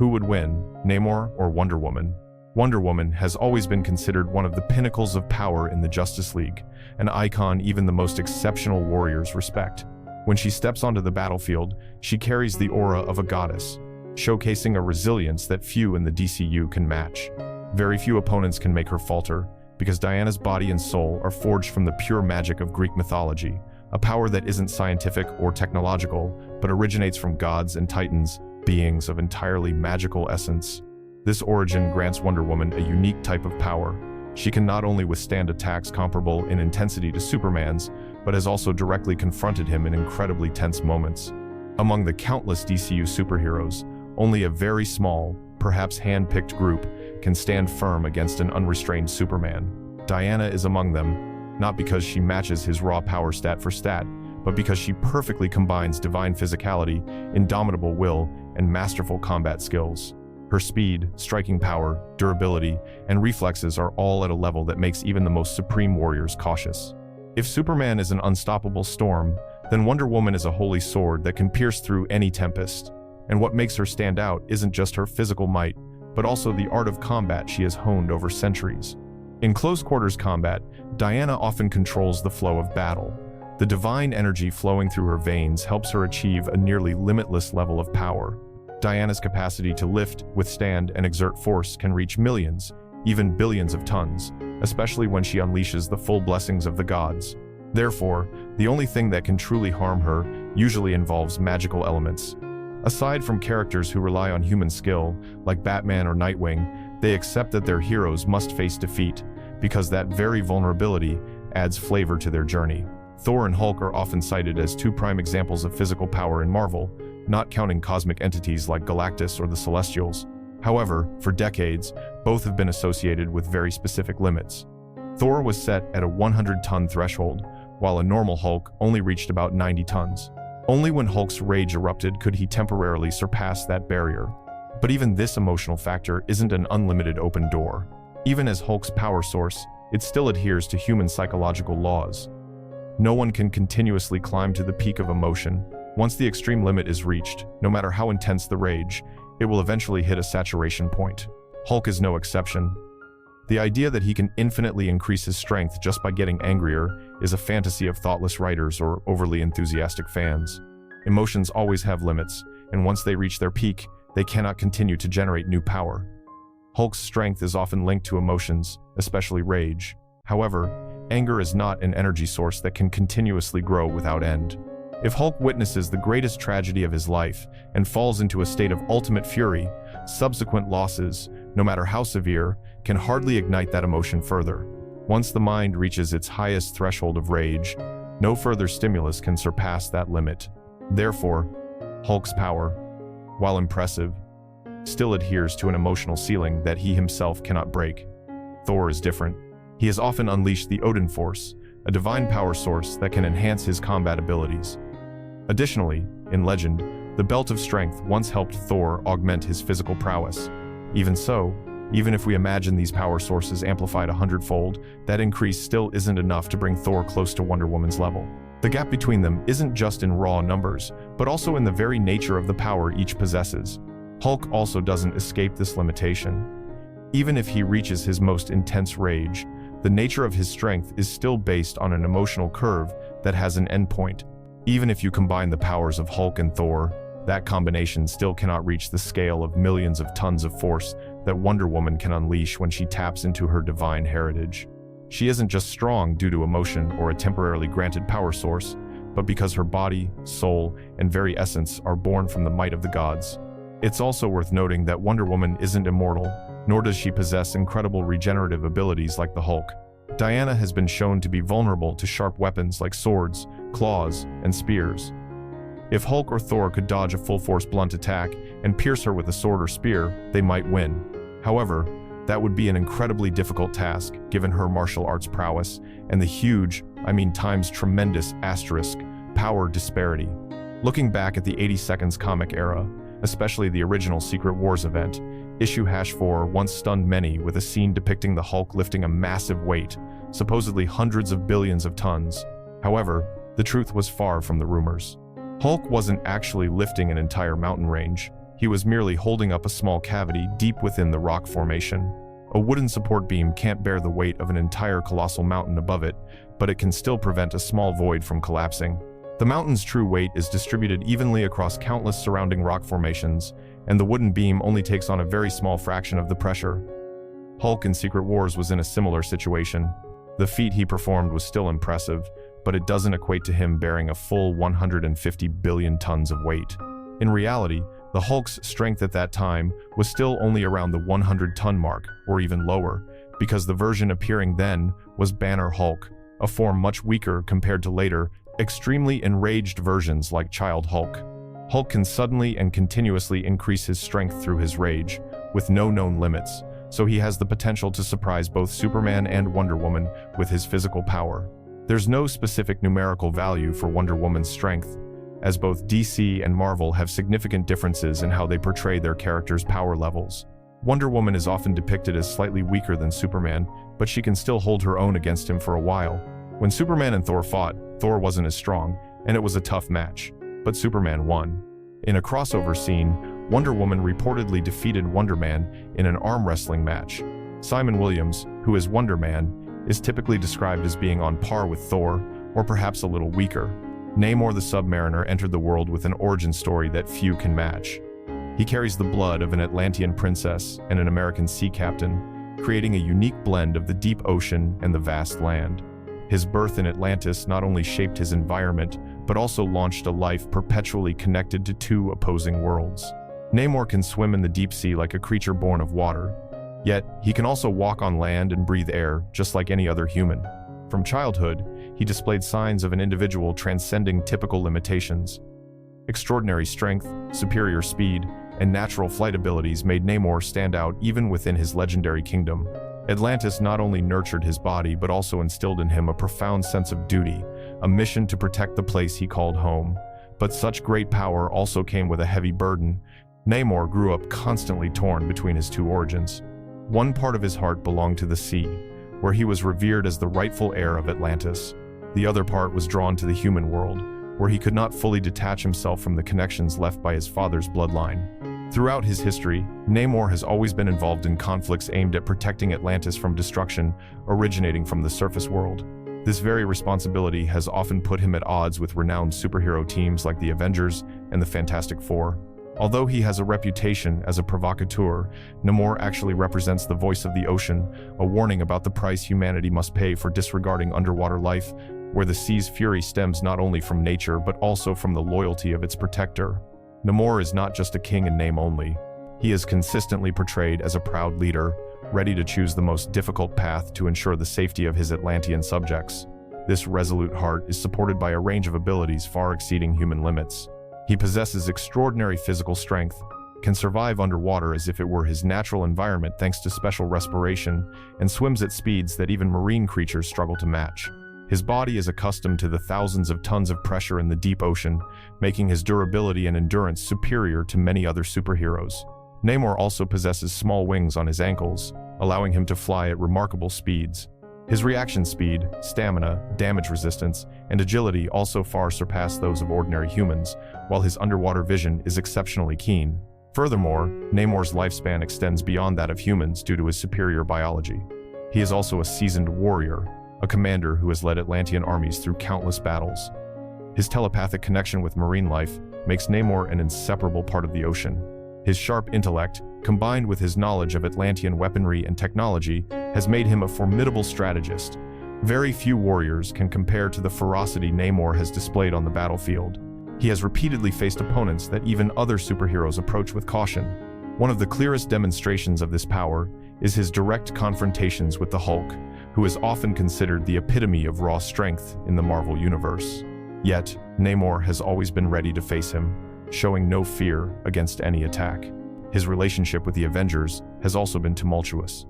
Who would win, Namor or Wonder Woman? Wonder Woman has always been considered one of the pinnacles of power in the Justice League, an icon even the most exceptional warriors respect. When she steps onto the battlefield, she carries the aura of a goddess, showcasing a resilience that few in the DCU can match. Very few opponents can make her falter, because Diana's body and soul are forged from the pure magic of Greek mythology, a power that isn't scientific or technological, but originates from gods and titans, beings of entirely magical essence. This origin grants Wonder Woman a unique type of power. She can not only withstand attacks comparable in intensity to Superman's, but has also directly confronted him in incredibly tense moments. Among the countless DCU superheroes, only a very small, perhaps hand-picked group can stand firm against an unrestrained Superman. Diana is among them, not because she matches his raw power stat for stat, but because she perfectly combines divine physicality, indomitable will, and masterful combat skills. Her speed, striking power, durability, and reflexes are all at a level that makes even the most supreme warriors cautious. If Superman is an unstoppable storm, then Wonder Woman is a holy sword that can pierce through any tempest. And what makes her stand out isn't just her physical might, but also the art of combat she has honed over centuries. In close-quarters combat, Diana often controls the flow of battle. The divine energy flowing through her veins helps her achieve a nearly limitless level of power. Diana's capacity to lift, withstand, and exert force can reach millions, even billions of tons, especially when she unleashes the full blessings of the gods. Therefore, the only thing that can truly harm her usually involves magical elements. Aside from characters who rely on human skill, like Batman or Nightwing, they accept that their heroes must face defeat, because that very vulnerability adds flavor to their journey. Thor and Hulk are often cited as two prime examples of physical power in Marvel, not counting cosmic entities like Galactus or the Celestials. However, for decades, both have been associated with very specific limits. Thor was set at a 100-ton threshold, while a normal Hulk only reached about 90 tons. Only when Hulk's rage erupted could he temporarily surpass that barrier. But even this emotional factor isn't an unlimited open door. Even as Hulk's power source, it still adheres to human psychological laws. No one can continuously climb to the peak of emotion. Once the extreme limit is reached, no matter how intense the rage, it will eventually hit a saturation point. Hulk is no exception. The idea that he can infinitely increase his strength just by getting angrier is a fantasy of thoughtless writers or overly enthusiastic fans. Emotions always have limits, and once they reach their peak, they cannot continue to generate new power. Hulk's strength is often linked to emotions, especially rage. However, anger is not an energy source that can continuously grow without end. If Hulk witnesses the greatest tragedy of his life and falls into a state of ultimate fury, subsequent losses, no matter how severe, can hardly ignite that emotion further. Once the mind reaches its highest threshold of rage, no further stimulus can surpass that limit. Therefore, Hulk's power, while impressive, still adheres to an emotional ceiling that he himself cannot break. Thor is different. He has often unleashed the Odin Force, a divine power source that can enhance his combat abilities. Additionally, in legend, the Belt of Strength once helped Thor augment his physical prowess. Even so, even if we imagine these power sources amplified 100-fold, that increase still isn't enough to bring Thor close to Wonder Woman's level. The gap between them isn't just in raw numbers, but also in the very nature of the power each possesses. Hulk also doesn't escape this limitation. Even if he reaches his most intense rage, the nature of his strength is still based on an emotional curve that has an endpoint. Even if you combine the powers of Hulk and Thor, that combination still cannot reach the scale of millions of tons of force that Wonder Woman can unleash when she taps into her divine heritage. She isn't just strong due to emotion or a temporarily granted power source, but because her body, soul, and very essence are born from the might of the gods. It's also worth noting that Wonder Woman isn't immortal, nor does she possess incredible regenerative abilities like the Hulk. Diana has been shown to be vulnerable to sharp weapons like swords, claws, and spears. If Hulk or Thor could dodge a full-force blunt attack and pierce her with a sword or spear, they might win. However, that would be an incredibly difficult task given her martial arts prowess and the huge, times tremendous asterisk, power disparity. Looking back at the 80 Seconds comic era, especially the original Secret Wars event, issue #4 once stunned many with a scene depicting the Hulk lifting a massive weight, supposedly hundreds of billions of tons. However, the truth was far from the rumors. Hulk wasn't actually lifting an entire mountain range. He was merely holding up a small cavity deep within the rock formation. A wooden support beam can't bear the weight of an entire colossal mountain above it, but it can still prevent a small void from collapsing. The mountain's true weight is distributed evenly across countless surrounding rock formations, and the wooden beam only takes on a very small fraction of the pressure. Hulk in Secret Wars was in a similar situation. The feat he performed was still impressive, but it doesn't equate to him bearing a full 150 billion tons of weight. In reality, the Hulk's strength at that time was still only around the 100-ton mark, or even lower, because the version appearing then was Banner Hulk, a form much weaker compared to later, extremely enraged versions like Child Hulk. Hulk can suddenly and continuously increase his strength through his rage, with no known limits, so he has the potential to surprise both Superman and Wonder Woman with his physical power. There's no specific numerical value for Wonder Woman's strength, as both DC and Marvel have significant differences in how they portray their characters' power levels. Wonder Woman is often depicted as slightly weaker than Superman, but she can still hold her own against him for a while. When Superman and Thor fought, Thor wasn't as strong, and it was a tough match, but Superman won. In a crossover scene, Wonder Woman reportedly defeated Wonder Man in an arm wrestling match. Simon Williams, who is Wonder Man, is typically described as being on par with Thor, or perhaps a little weaker. Namor the Submariner entered the world with an origin story that few can match. He carries the blood of an Atlantean princess and an American sea captain, creating a unique blend of the deep ocean and the vast land. His birth in Atlantis not only shaped his environment, but also launched a life perpetually connected to two opposing worlds. Namor can swim in the deep sea like a creature born of water, yet he can also walk on land and breathe air just like any other human. From childhood, he displayed signs of an individual transcending typical limitations. Extraordinary strength, superior speed, and natural flight abilities made Namor stand out even within his legendary kingdom. Atlantis not only nurtured his body but also instilled in him a profound sense of duty, a mission to protect the place he called home. But such great power also came with a heavy burden. Namor grew up constantly torn between his two origins. One part of his heart belonged to the sea, where he was revered as the rightful heir of Atlantis. The other part was drawn to the human world, where he could not fully detach himself from the connections left by his father's bloodline. Throughout his history, Namor has always been involved in conflicts aimed at protecting Atlantis from destruction originating from the surface world. This very responsibility has often put him at odds with renowned superhero teams like the Avengers and the Fantastic Four. Although he has a reputation as a provocateur, Namor actually represents the voice of the ocean, a warning about the price humanity must pay for disregarding underwater life, where the sea's fury stems not only from nature but also from the loyalty of its protector. Namor is not just a king in name only. He is consistently portrayed as a proud leader, ready to choose the most difficult path to ensure the safety of his Atlantean subjects. This resolute heart is supported by a range of abilities far exceeding human limits. He possesses extraordinary physical strength, can survive underwater as if it were his natural environment thanks to special respiration, and swims at speeds that even marine creatures struggle to match. His body is accustomed to the thousands of tons of pressure in the deep ocean, making his durability and endurance superior to many other superheroes. Namor also possesses small wings on his ankles, allowing him to fly at remarkable speeds. His reaction speed, stamina, damage resistance, and agility also far surpass those of ordinary humans, while his underwater vision is exceptionally keen. Furthermore, Namor's lifespan extends beyond that of humans due to his superior biology. He is also a seasoned warrior, a commander who has led Atlantean armies through countless battles. His telepathic connection with marine life makes Namor an inseparable part of the ocean. His sharp intellect, combined with his knowledge of Atlantean weaponry and technology, has made him a formidable strategist. Very few warriors can compare to the ferocity Namor has displayed on the battlefield. He has repeatedly faced opponents that even other superheroes approach with caution. One of the clearest demonstrations of this power is his direct confrontations with the Hulk, who is often considered the epitome of raw strength in the Marvel Universe. Yet, Namor has always been ready to face him, showing no fear against any attack. His relationship with the Avengers has also been tumultuous.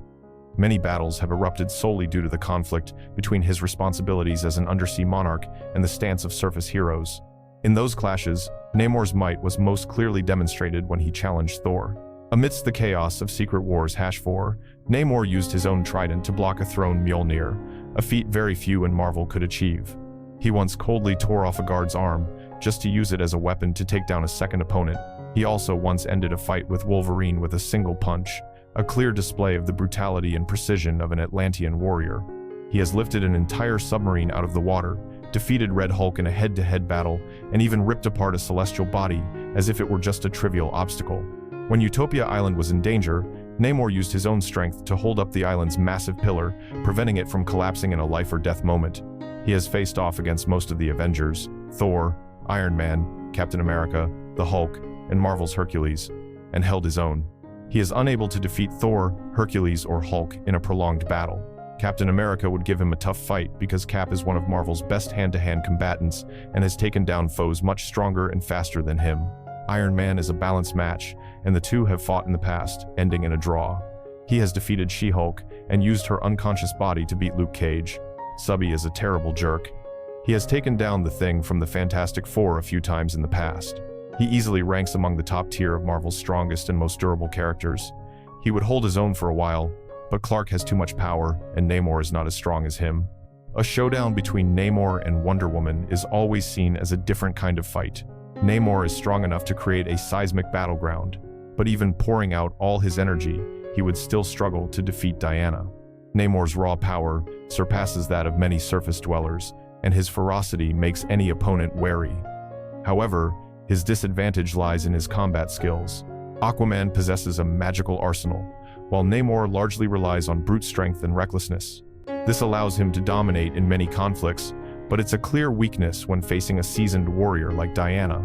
Many battles have erupted solely due to the conflict between his responsibilities as an undersea monarch and the stance of surface heroes. In those clashes, Namor's might was most clearly demonstrated when he challenged Thor. Amidst the chaos of Secret Wars #4, Namor used his own trident to block a thrown Mjolnir, a feat very few in Marvel could achieve. He once coldly tore off a guard's arm, just to use it as a weapon to take down a second opponent. He also once ended a fight with Wolverine with a single punch, a clear display of the brutality and precision of an Atlantean warrior. He has lifted an entire submarine out of the water, defeated Red Hulk in a head-to-head battle, and even ripped apart a celestial body as if it were just a trivial obstacle. When Utopia Island was in danger, Namor used his own strength to hold up the island's massive pillar, preventing it from collapsing in a life-or-death moment. He has faced off against most of the Avengers, Thor, Iron Man, Captain America, the Hulk, and Marvel's Hercules, and held his own. He is unable to defeat Thor, Hercules, or Hulk in a prolonged battle. Captain America would give him a tough fight because Cap is one of Marvel's best hand-to-hand combatants and has taken down foes much stronger and faster than him. Iron Man is a balanced match, and the two have fought in the past, ending in a draw. He has defeated She-Hulk and used her unconscious body to beat Luke Cage. Subby is a terrible jerk. He has taken down the Thing from the Fantastic Four a few times in the past. He easily ranks among the top tier of Marvel's strongest and most durable characters. He would hold his own for a while, but Clark has too much power, and Namor is not as strong as him. A showdown between Namor and Wonder Woman is always seen as a different kind of fight. Namor is strong enough to create a seismic battleground, but even pouring out all his energy, he would still struggle to defeat Diana. Namor's raw power surpasses that of many surface dwellers, and his ferocity makes any opponent wary. However, his disadvantage lies in his combat skills. Aquaman possesses a magical arsenal, while Namor largely relies on brute strength and recklessness. This allows him to dominate in many conflicts, but it's a clear weakness when facing a seasoned warrior like Diana.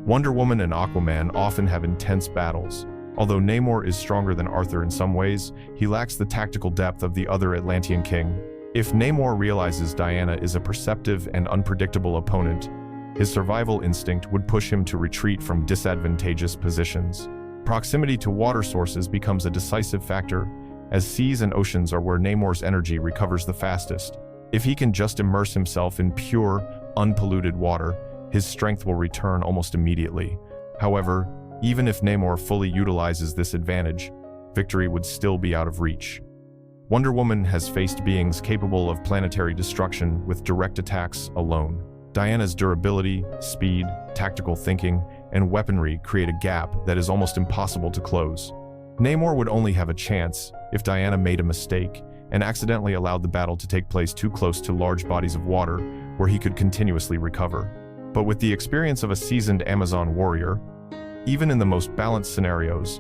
Wonder Woman and Aquaman often have intense battles. Although Namor is stronger than Arthur in some ways, he lacks the tactical depth of the other Atlantean king. If Namor realizes Diana is a perceptive and unpredictable opponent, his survival instinct would push him to retreat from disadvantageous positions. Proximity to water sources becomes a decisive factor, as seas and oceans are where Namor's energy recovers the fastest. If he can just immerse himself in pure, unpolluted water, his strength will return almost immediately. However, even if Namor fully utilizes this advantage, victory would still be out of reach. Wonder Woman has faced beings capable of planetary destruction with direct attacks alone. Diana's durability, speed, tactical thinking, and weaponry create a gap that is almost impossible to close. Namor would only have a chance if Diana made a mistake and accidentally allowed the battle to take place too close to large bodies of water where he could continuously recover. But with the experience of a seasoned Amazon warrior, even in the most balanced scenarios,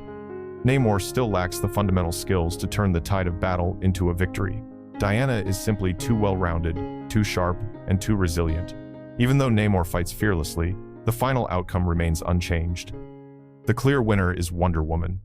Namor still lacks the fundamental skills to turn the tide of battle into a victory. Diana is simply too well-rounded, too sharp, and too resilient. Even though Namor fights fearlessly, the final outcome remains unchanged. The clear winner is Wonder Woman.